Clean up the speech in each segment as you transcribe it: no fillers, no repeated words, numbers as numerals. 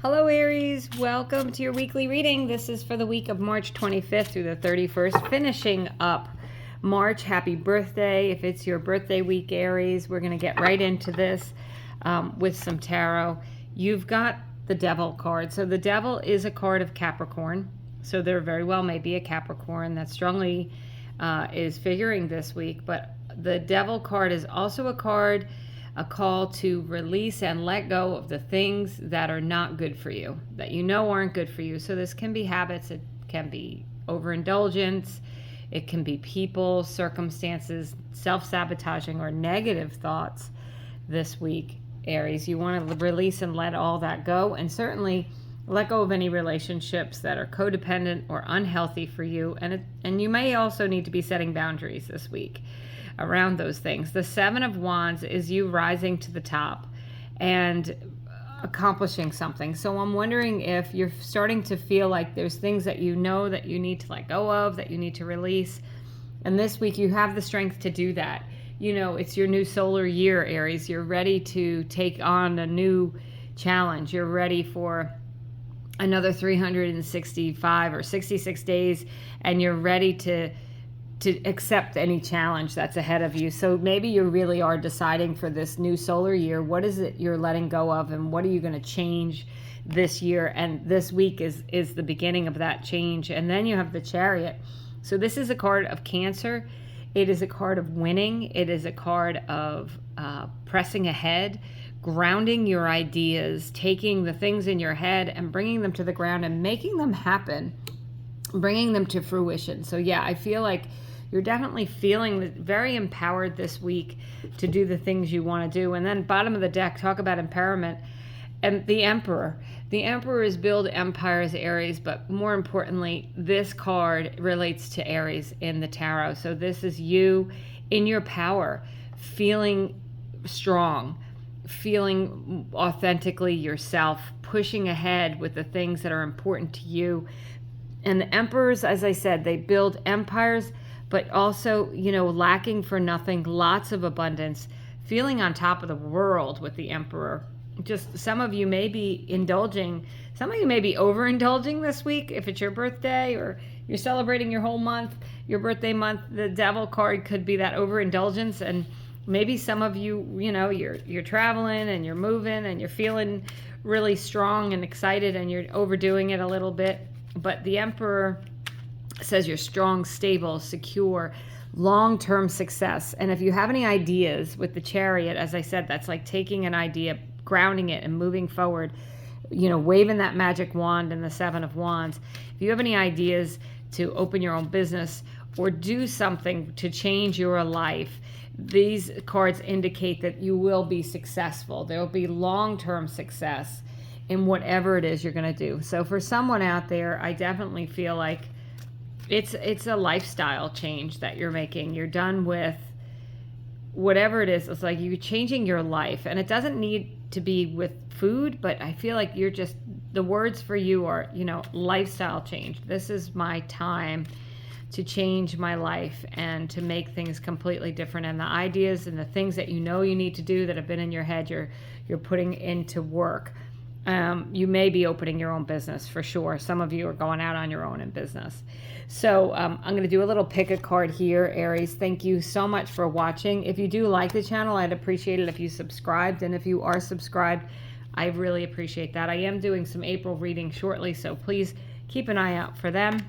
Hello Aries, welcome to your weekly reading. This is for the week of March 25th through the 31st, finishing up March. Happy birthday. If it's your birthday week, Aries, we're going to get right into this with some tarot. You've got the Devil card. So the Devil is a card of Capricorn. So there very well may be a Capricorn that strongly is figuring this week. But the Devil card is also a call to release and let go of the things that are not good for you, that you know aren't good for you. So this can be habits, it can be overindulgence, it can be people, circumstances, self-sabotaging, or negative thoughts this week, Aries. You want to release and let all that go, and certainly let go of any relationships that are codependent or unhealthy for you. And you may also need to be setting boundaries this week around those things. The Seven of Wands is you rising to the top and accomplishing something. So I'm wondering if you're starting to feel like there's things that you know that you need to let go of, that you need to release. And this week you have the strength to do that. You know, it's your new solar year, Aries. You're ready to take on a new challenge. You're ready for another 365 or 66 days, and you're ready to accept any challenge that's ahead of you. So maybe you really are deciding for this new solar year, what is it you're letting go of, and what are you going to change this year? And this week is the beginning of that change. And then you have the Chariot. So this is a card of Cancer. It is a card of winning. It is a card of pressing ahead, grounding your ideas, taking the things in your head and bringing them to the ground and making them happen, bringing them to fruition. So yeah, I feel like you're definitely feeling very empowered this week to do the things you want to do. And then bottom of the deck, talk about empowerment. And the Emperor. The Emperor is build empires, Aries, but more importantly, this card relates to Aries in the tarot. So this is you in your power, feeling strong, feeling authentically yourself, pushing ahead with the things that are important to you. And the emperors, as I said, they build empires, but also, lacking for nothing, lots of abundance, feeling on top of the world with the emperor. Just some of you may be indulging, some of you may be overindulging this week if it's your birthday or you're celebrating your whole month, your birthday month. The Devil card could be that overindulgence. And maybe some of you, you're traveling and you're moving and you're feeling really strong and excited and you're overdoing it a little bit. But the Emperor says you're strong, stable, secure, long-term success. And if you have any ideas with the Chariot, as I said, that's like taking an idea, grounding it and moving forward, waving that magic wand and the Seven of Wands. If you have any ideas to open your own business or do something to change your life, these cards indicate that you will be successful. There will be long-term success in whatever it is you're going to do. So for someone out there, I definitely feel like it's a lifestyle change that you're making. You're done with whatever it is. It's like you're changing your life, and it doesn't need to be with food, but I feel like the words for you are, lifestyle change. This is my time to change my life and to make things completely different. And the ideas and the things that you need to do that have been in your head, you're putting into work. You may be opening your own business for sure. Some of you are going out on your own in business. So I'm going to do a little pick a card here, Aries. Thank you so much for watching. If you do like the channel, I'd appreciate it if you subscribed. And if you are subscribed, I really appreciate that. I am doing some April readings shortly, so please keep an eye out for them.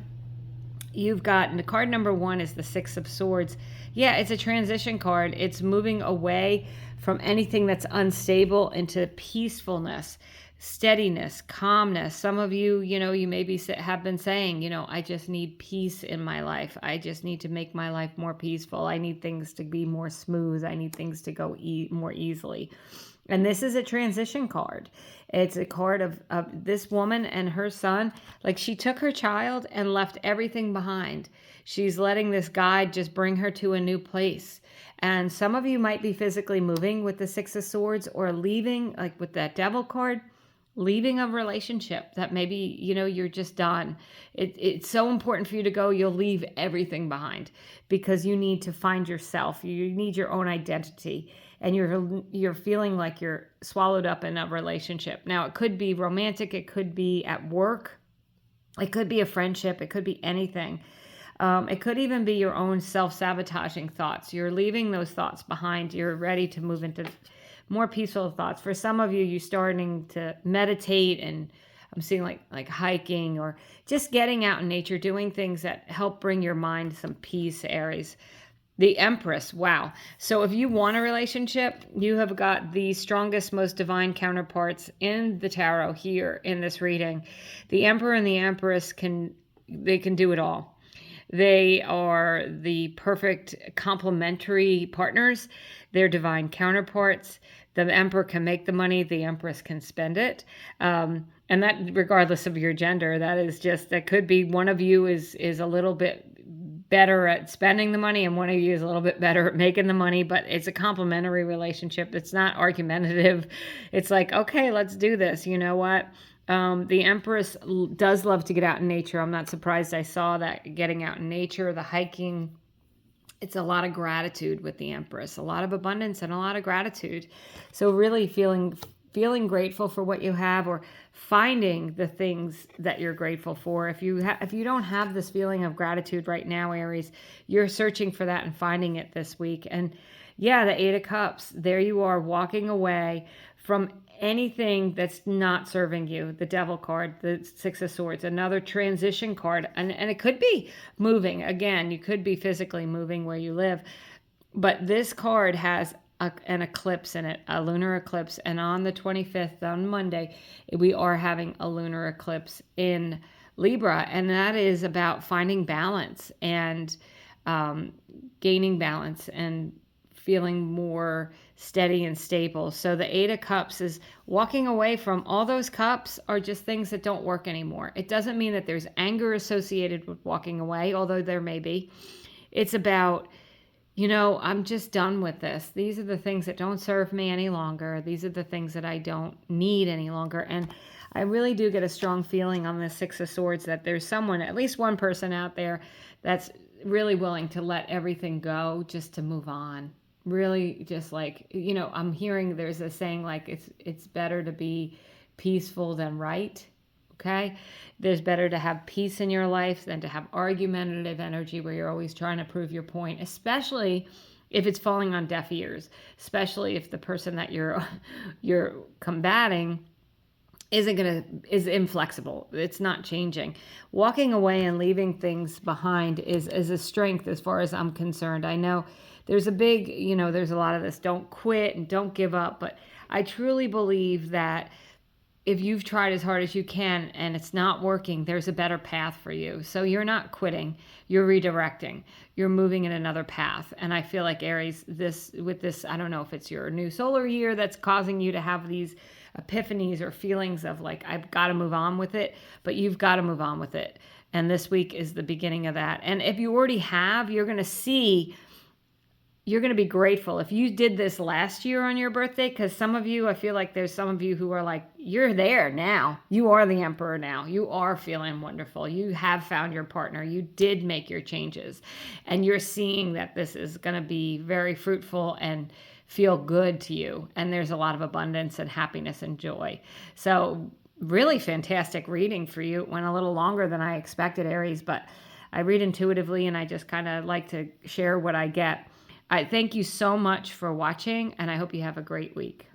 You've got the card number 1 is the Six of Swords. Yeah, it's a transition card. It's moving away from anything that's unstable into peacefulness, steadiness, calmness. Some of you, you maybe have been saying, I just need peace in my life. I just need to make my life more peaceful. I need things to be more smooth. I need things to go more easily. And this is a transition card. It's a card of this woman and her son. Like, she took her child and left everything behind. She's letting this guide just bring her to a new place. And some of you might be physically moving with the Six of Swords, or leaving, like with that Devil card, leaving a relationship that maybe, you're just done. It's so important for you to go. You'll leave everything behind because you need to find yourself. You need your own identity. and you're feeling like you're swallowed up in a relationship. Now, it could be romantic, it could be at work, it could be a friendship, it could be anything. It could even be your own self-sabotaging thoughts. You're leaving those thoughts behind. You're ready to move into more peaceful thoughts. For some of you, you're starting to meditate, and I'm seeing like hiking or just getting out in nature, doing things that help bring your mind some peace, Aries. The Empress, wow. So if you want a relationship, you have got the strongest, most divine counterparts in the tarot here in this reading. The Emperor and the Empress can do it all. They are the perfect complementary partners. They're divine counterparts. The Emperor can make the money. The Empress can spend it. And that, regardless of your gender, that could be one of you is a little bit better at spending the money and one of you is a little bit better at making the money, but it's a complementary relationship. It's not argumentative. It's like, okay, let's do this. You know what? The Empress does love to get out in nature. I'm not surprised I saw that, getting out in nature, the hiking. It's a lot of gratitude with the Empress, a lot of abundance and a lot of gratitude. So really feeling grateful for what you have, or finding the things that you're grateful for. If you don't have this feeling of gratitude right now, Aries, you're searching for that and finding it this week. And yeah, the Eight of Cups, there you are, walking away from anything that's not serving you. The Devil card, the Six of Swords, another transition card. And it could be moving. Again, you could be physically moving where you live. But this card has an eclipse in it, a lunar eclipse. And on the 25th, on Monday, we are having a lunar eclipse in Libra. And that is about finding balance and gaining balance and feeling more steady and stable. So the Eight of Cups is walking away from all those cups are just things that don't work anymore. It doesn't mean that there's anger associated with walking away, although there may be. It's about, I'm just done with this. These are the things that don't serve me any longer. These are the things that I don't need any longer. And I really do get a strong feeling on the Six of Swords that there's someone, at least one person out there, that's really willing to let everything go just to move on. Really just like, I'm hearing there's a saying like it's better to be peaceful than right. Okay. There's better to have peace in your life than to have argumentative energy where you're always trying to prove your point, especially if it's falling on deaf ears, especially if the person that you're combating is inflexible. It's not changing. Walking away and leaving things behind is a strength as far as I'm concerned. I know there's there's a lot of this, don't quit and don't give up. But I truly believe that if you've tried as hard as you can and it's not working, there's a better path for you. So you're not quitting, you're redirecting, you're moving in another path. And I feel like Aries, with this, I don't know if it's your new solar year that's causing you to have these epiphanies or feelings of like, I've got to move on with it, but you've got to move on with it. And this week is the beginning of that. And if you already have, you're going to be grateful if you did this last year on your birthday, because some of you, I feel like there's some of you who are like, you're there now. You are the Emperor now. You are feeling wonderful. You have found your partner. You did make your changes. And you're seeing that this is going to be very fruitful and feel good to you. And there's a lot of abundance and happiness and joy. So really fantastic reading for you. It went a little longer than I expected, Aries, but I read intuitively and I just kind of like to share what I get. I thank you so much for watching, and I hope you have a great week.